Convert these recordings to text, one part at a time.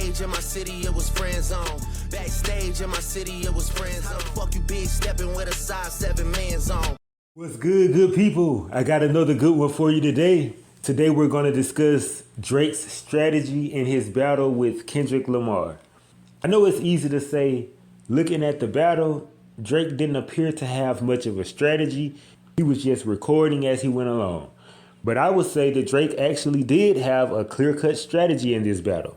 Backstage in my city, it was friend zone. Backstage in my city, it was friend zone. Fuck you, big stepping with a size 7 man zone. What's good people? I got another good one for you today. Today we're going to discuss Drake's strategy in his battle with Kendrick Lamar. I know it's easy to say, looking at the battle, Drake didn't appear to have much of a strategy. He was just recording as he went along. But I would say that Drake actually did have a clear-cut strategy in this battle.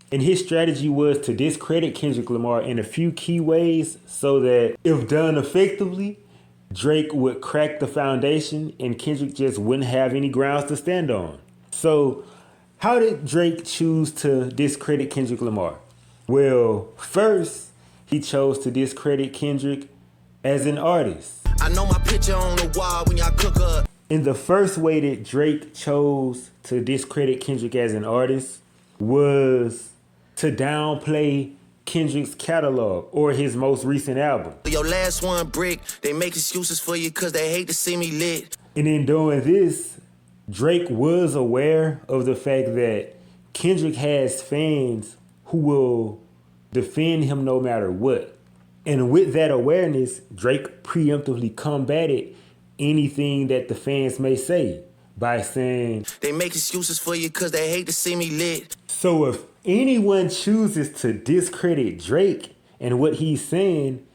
And his strategy was to discredit Kendrick Lamar in a few key ways so that if done effectively, Drake would crack the foundation and Kendrick just wouldn't have any grounds to stand on. So how did Drake choose to discredit Kendrick Lamar? Well, first, he chose to discredit Kendrick as an artist. I know my picture on the wall when y'all cook up. And the first way that Drake chose to discredit Kendrick as an artist was to downplay Kendrick's catalog or his most recent album. Your last one brick, they make excuses for you because they hate to see me lit. And in doing this, Drake was aware of the fact that Kendrick has fans who will defend him no matter what. And with that awareness, Drake preemptively combated anything that the fans may say by saying, they make excuses for you because they hate to see me lit. So if anyone chooses to discredit Drake and what he's saying,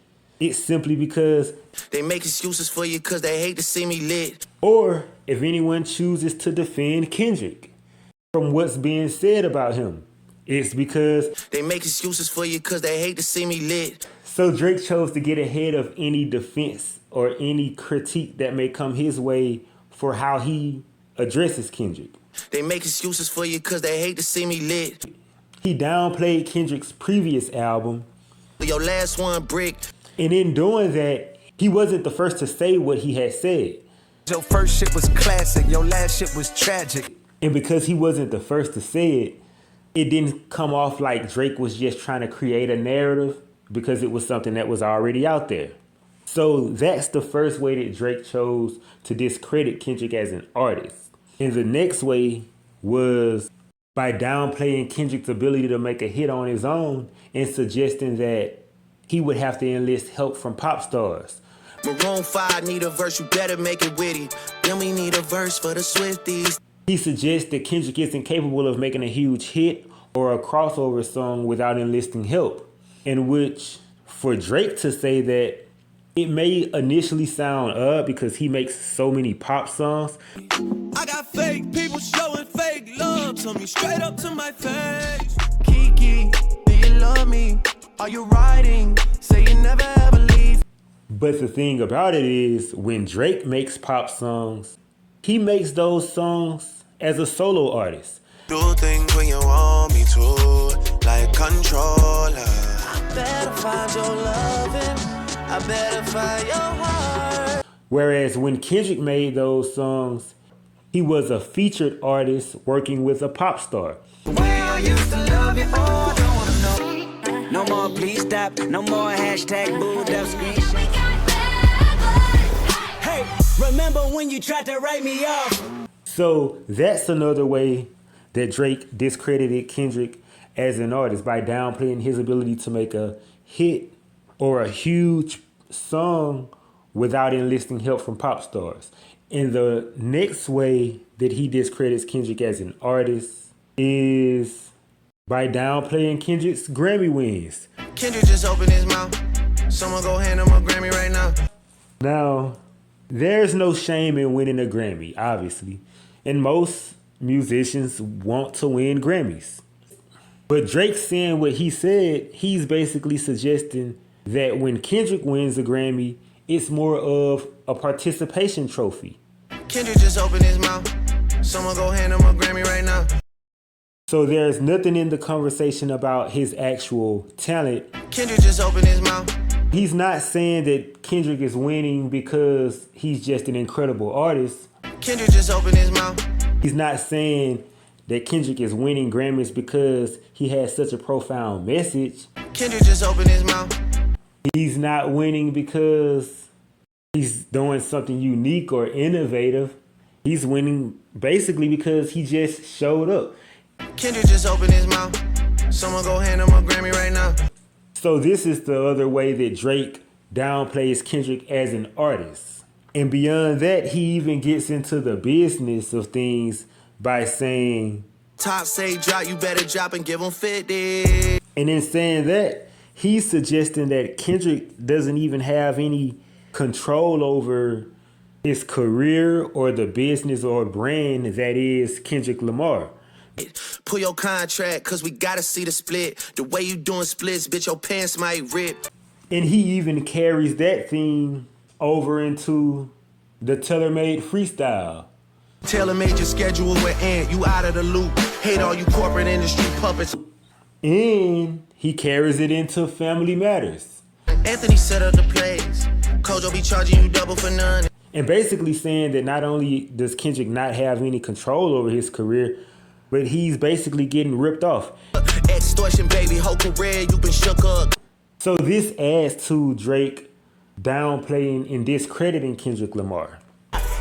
it's simply because they make excuses for you because they hate to see me lit. Or if anyone chooses to defend Kendrick from what's being said about him, it's because they make excuses for you because they hate to see me lit. So Drake chose to get ahead of any defense or any critique that may come his way for how he addresses Kendrick. They make excuses for you because they hate to see me lit. He downplayed Kendrick's previous album. Your last one brick. And in doing that, he wasn't the first to say what he had said. Your first shit was classic, your last shit was tragic. And because he wasn't the first to say it, it didn't come off like Drake was just trying to create a narrative because it was something that was already out there. So that's the first way that Drake chose to discredit Kendrick as an artist. And the next way was by downplaying Kendrick's ability to make a hit on his own and suggesting that he would have to enlist help from pop stars. Maroon 5 need a verse, you better make it witty. Then we need a verse for the Swifties. He suggests that Kendrick isn't capable of making a huge hit or a crossover song without enlisting help. In which, for Drake to say that, it may initially sound odd because he makes so many pop songs. I got fake people showing fake love to me straight up to my face. Kiki, do you love me? Are you riding? Say you never ever leave. But the thing about it is, when Drake makes pop songs, he makes those songs as a solo artist. Do things when you want me to, like controller. I better find your loving. I better find your heart. Whereas when Kendrick made those songs, he was a featured artist working with a pop star. I used to love you, oh, I don't wanna know. No more please stop, no more hashtag booed up screenshot. Hey, remember when you tried to write me off? So that's another way that Drake discredited Kendrick as an artist, by downplaying his ability to make a hit or a huge song without enlisting help from pop stars. And the next way that he discredits Kendrick as an artist is by downplaying Kendrick's Grammy wins. Kendrick just opened his mouth. Someone go hand him a Grammy right now. Now, there's no shame in winning a Grammy, obviously. And most musicians want to win Grammys. But Drake saying what he said, he's basically suggesting that when Kendrick wins a Grammy, it's more of a participation trophy. Kendrick just opened his mouth. Someone go hand him a Grammy right now. So there's nothing in the conversation about his actual talent. Kendrick just opened his mouth. He's not saying that Kendrick is winning because he's just an incredible artist. Kendrick just opened his mouth. He's not saying that Kendrick is winning Grammys because he has such a profound message. Kendrick just opened his mouth. He's not winning because he's doing something unique or innovative. He's winning basically because he just showed up. Kendrick just opened his mouth. Someone go hand him a Grammy right now. So this is the other way that Drake downplays Kendrick as an artist. And beyond that, he even gets into the business of things by saying, Top say drop, you better drop and give him 50. And in saying that, he's suggesting that Kendrick doesn't even have any control over his career or the business or brand that is Kendrick Lamar. Pull your contract, cause we gotta see the split. The way you doing splits, bitch, your pants might rip. And he even carries that theme over into the Tailor-Made freestyle. Tailor-made your schedule with Ant, you out of the loop. Hate all you corporate industry puppets. And he carries it into Family Matters. Anthony set up the plays. Kojo be charging you double for none. And basically saying that not only does Kendrick not have any control over his career, but he's basically getting ripped off. Extortion, baby, whole career, you been shook up. So this adds to Drake downplaying and discrediting Kendrick Lamar.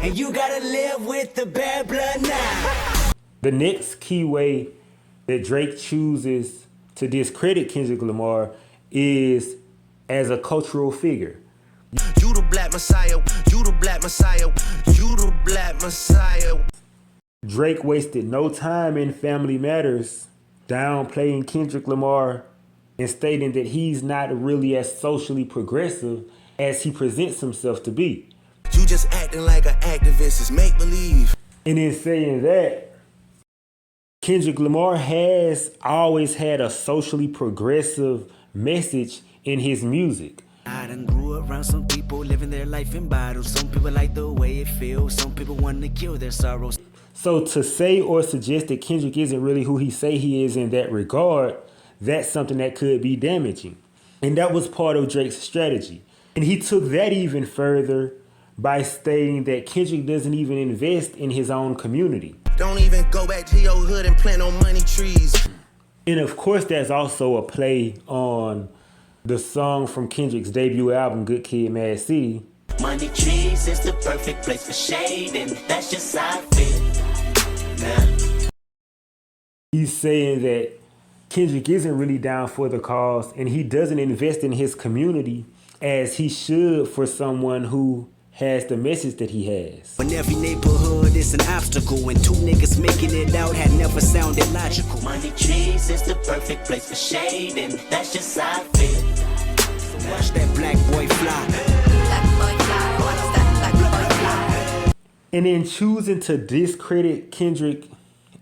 And you gotta live with the bad blood now. The next key way that Drake chooses to discredit Kendrick Lamar is as a cultural figure. You the black messiah, you the black messiah, you the black messiah. Drake wasted no time in Family Matters downplaying Kendrick Lamar and stating that he's not really as socially progressive as he presents himself to be. You just acting like an activist, it's make believe. And in saying that, Kendrick Lamar has always had a socially progressive message in his music. I done grew around some people living their life in bottles. Some people like the way it feels. Some people want to kill their sorrows. So to say or suggest that Kendrick isn't really who he say he is in that regard, that's something that could be damaging. And that was part of Drake's strategy. And he took that even further by stating that Kendrick doesn't even invest in his own community. Don't even go back to your hood and plant no money trees. And of course, that's also a play on the song from Kendrick's debut album, Good Kid, Mad City. Money trees is the perfect place for shade, and that's just how I feel. Nah. He's saying that Kendrick isn't really down for the cause, and he doesn't invest in his community as he should for someone who has the message that he has. When every neighborhood is an obstacle, and two niggas making it out had never sounded logical. Money trees is the perfect place for shade, and that's just how I feel. So watch that black boy fly. Black boy fly, watch that black boy fly. And in choosing to discredit Kendrick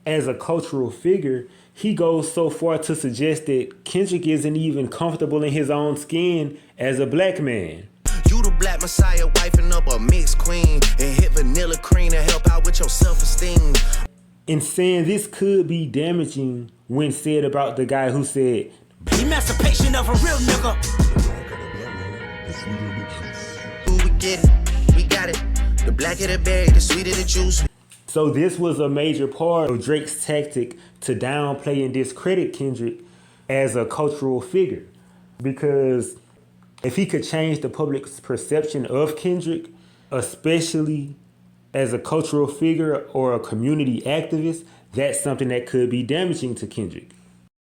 as a cultural figure, he goes so far to suggest that Kendrick isn't even comfortable in his own skin as a black man. You the black messiah, wifing up a mixed queen, and hit vanilla cream to help out with your self-esteem. And saying this could be damaging when said about the guy who said, Emancipation of a real nigga. Ooh, we get it, we got it. The blacker the berry, the sweeter the juice. So this was a major part of Drake's tactic to downplay and discredit Kendrick as a cultural figure. Because if he could change the public's perception of Kendrick, especially as a cultural figure or a community activist, that's something that could be damaging to Kendrick.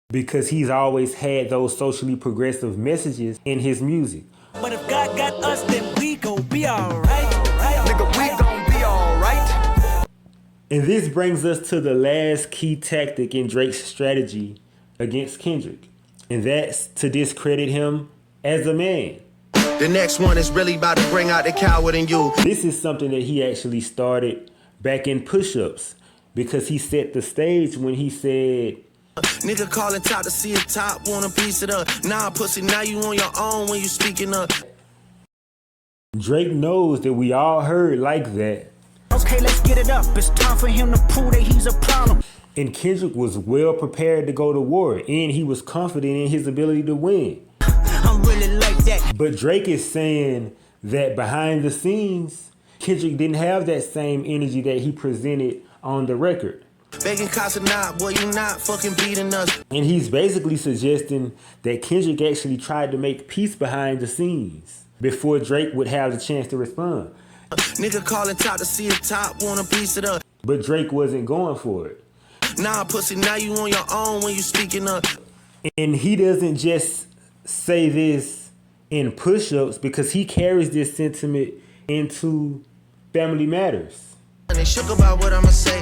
Because he's always had those socially progressive messages in his music. But if God got us, then we gon' be alright. Nigga, we gon' be alright. And this brings us to the last key tactic in Drake's strategy against Kendrick. And that's to discredit him as a man. The next one is really about to bring out the coward in you. This is something that he actually started back in Push-Ups because he set the stage when he said, Nigga calling top to see a top, want a piece of the nah pussy, now you on your own when you speaking up. Drake knows that we all heard like that. Okay, let's get it up. It's time for him to prove that he's a problem. And Kendrick was well prepared to go to war, and he was confident in his ability to win. I'm really like that. But Drake is saying that behind the scenes, Kendrick didn't have that same energy that he presented on the record. Begging cops or not, boy, you not fucking beating us. And he's basically suggesting that Kendrick actually tried to make peace behind the scenes before Drake would have the chance to respond. Nigga calling top to see a top, want a piece of the But Drake wasn't going for it. nah pussy, now you on your own when you speaking up. And he doesn't just say this in push-ups, because he carries this sentiment into Family Matters. They shook about what I'ma say,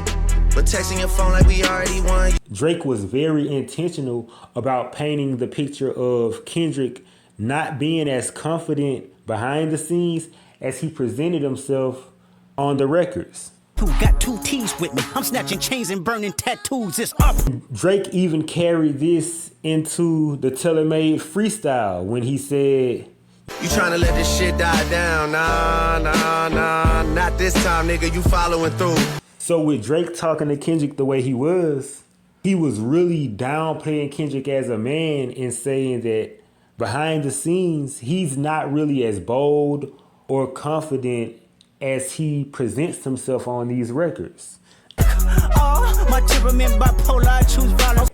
but texting your phone like we already won. Drake was very intentional about painting the picture of Kendrick not being as confident behind the scenes as he presented himself on the records. Who got 2 T's with me? I'm snatching chains and burning tattoos. It's up. Drake even carried this into the Tailor-Made freestyle when he said, You tryna let this shit die down? Nah, not this time, nigga. You following through. So with Drake talking to Kendrick the way he was really downplaying Kendrick as a man and saying that behind the scenes, he's not really as bold or confident as he presents himself on these records. My temperament bipolar, I choose violence.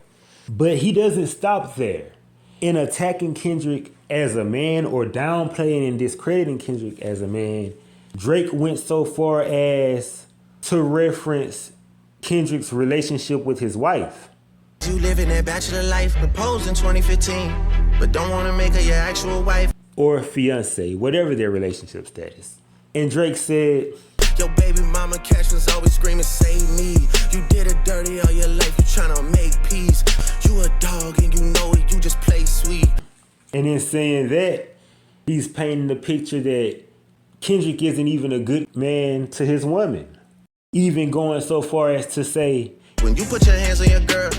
But he doesn't stop there. In attacking Kendrick as a man or downplaying and discrediting Kendrick as a man, Drake went so far as to reference Kendrick's relationship with his wife. You living that bachelor life, proposed in 2015, but don't wanna make her your actual wife. Or fiance, whatever their relationship status. And Drake said, Your baby mama cash was always screaming, save me. You did it dirty all your life, you tryna make peace. You a dog and you know it, you just play sweet. And in saying that, he's painting the picture that Kendrick isn't even a good man to his woman. Even going so far as to say, When you put your hands on your girl,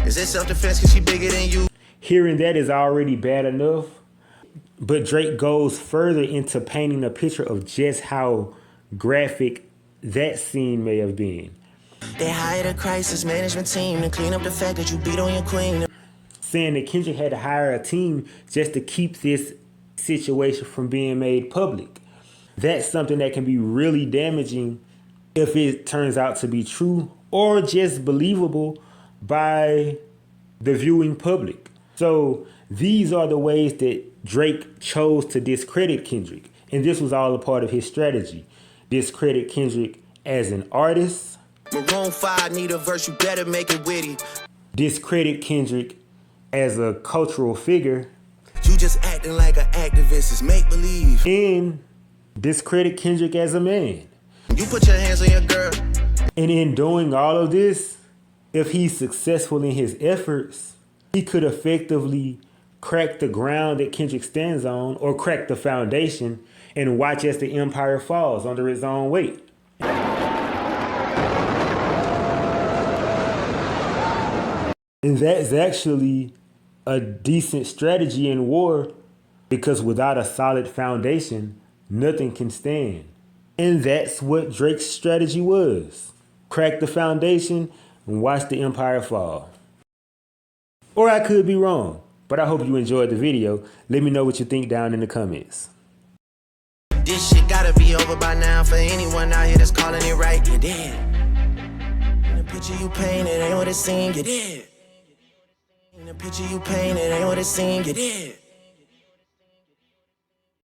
is it self-defense cause she bigger than you? hearing that is already bad enough. But Drake goes further into painting a picture of just how graphic that scene may have been. They hired a crisis management team to clean up the fact that you beat on your queen. Saying that Kendrick had to hire a team just to keep this situation from being made public. That's something that can be really damaging if it turns out to be true or just believable by the viewing public. So these are the ways that Drake chose to discredit Kendrick. And this was all a part of his strategy. Discredit Kendrick as an artist. Maroon 5 need a verse, you better make it witty. Discredit Kendrick as a cultural figure. You just acting like an activist, it's make believe. And discredit Kendrick as a man. You put your hands on your girl. And in doing all of this, if he's successful in his efforts, he could effectively crack the ground that Kendrick stands on, or crack the foundation, and watch as the empire falls under its own weight. And that's actually a decent strategy in war, because without a solid foundation, nothing can stand. And that's what Drake's strategy was. Crack the foundation and watch the empire fall. Or I could be wrong, but I hope you enjoyed the video. Let me know what you think down in the comments. This shit gotta be over by now for anyone out here that's calling it right. You did. In the picture you painted ain't what it seemed. You did. In the picture you painted ain't what it seemed. You did.